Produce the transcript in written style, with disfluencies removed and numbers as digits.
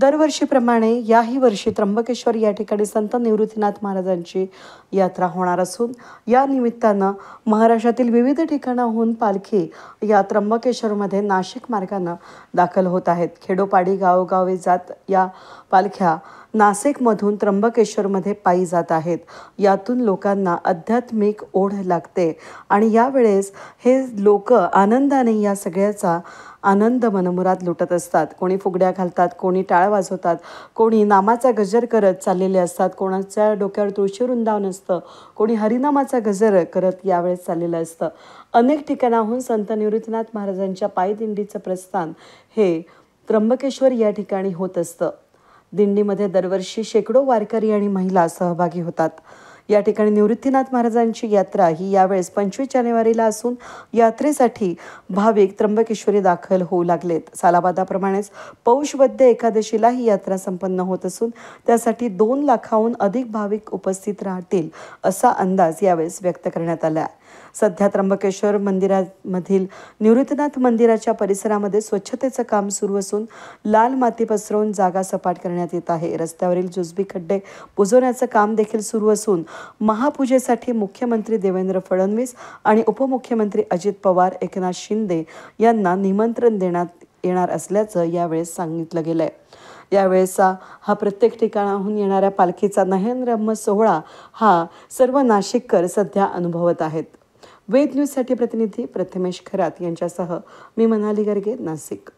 दरवर्षीप्रमाणे याही वर्षी त्र्यंबकेश्वर या ठिकाणी संत निवृत्तीनाथ महाराजांची यात्रा होणार असून या निमित्तानं महाराष्ट्रातील विविध ठिकाणाहून पालखी या त्र्यंबकेश्वरमध्ये नाशिक मार्गानं दाखल होत आहेत. खेडोपाडी गावोगावी जात या पालख्या नाशिकमधून त्र्यंबकेश्वरमध्ये पायी जात आहेत. यातून लोकांना आध्यात्मिक ओढ लागते आणि यावेळेस हे लोक आनंदाने या सगळ्याचा आनंद मनमुराद लुटत असतात. कोणी फुगड्या घालतात, कोणी टाळ वाजवतात, कोणी नामाचा गजर करत चाललेले असतात, कोणाच्या डोक्यावर तुळशी वृंदावन असतं, कोणी हरिनामाचा गजर करत यावेळेस चाललेलं असतं. अनेक ठिकाणाहून संत निवृत्तीनाथ महाराजांच्या पायदिंडीचं प्रस्थान हे त्र्यंबकेश्वर या ठिकाणी होत असतं. दिंडीमध्ये दरवर्षी शेकडो वारकरी आणि महिला सहभागी होतात. या ठिकाणी निवृत्तीनाथ महाराजांची यात्रा ही यावेळेस 25 जानेवारीला असून यात्रेसाठी भाविक त्र्यंबकेश्वरी दाखल होऊ लागलेत. सालाबादाप्रमाणेच पौष वद्य एकादशीला ही यात्रा संपन्न होत असून त्यासाठी 2 लाखाहून अधिक भाविक उपस्थित राहतील असा अंदाज यावेळेस व्यक्त करण्यात आला आहे. सध्या त्र्यंबकेश्वर मंदिरामधील निवृत्तीनाथ मंदिराच्या परिसरामध्ये स्वच्छतेचं काम सुरू असून लाल माती पसरवून जागा सपाट करण्यात येत आहे. रस्त्यावरील जुजबी खड्डे बुजवण्याचं काम देखील सुरू असून महापूजेसाठी मुख्यमंत्री देवेंद्र फडणवीस आणि उपमुख्यमंत्री अजित पवार, एकनाथ शिंदे यांना निमंत्रण देण्यात येणार असल्याचं यावेळेस सांगितलं गेलंय. यावेळेचा हा प्रत्येक ठिकाणाहून येणाऱ्या पालखीचा नयनरम्य सोहळा हा सर्व नाशिककर सध्या अनुभवत आहेत. वेद न्यूजसाठी प्रतिनिधी प्रथमेश खरात यांच्यासह मी मनाली गर्गे, नाशिक.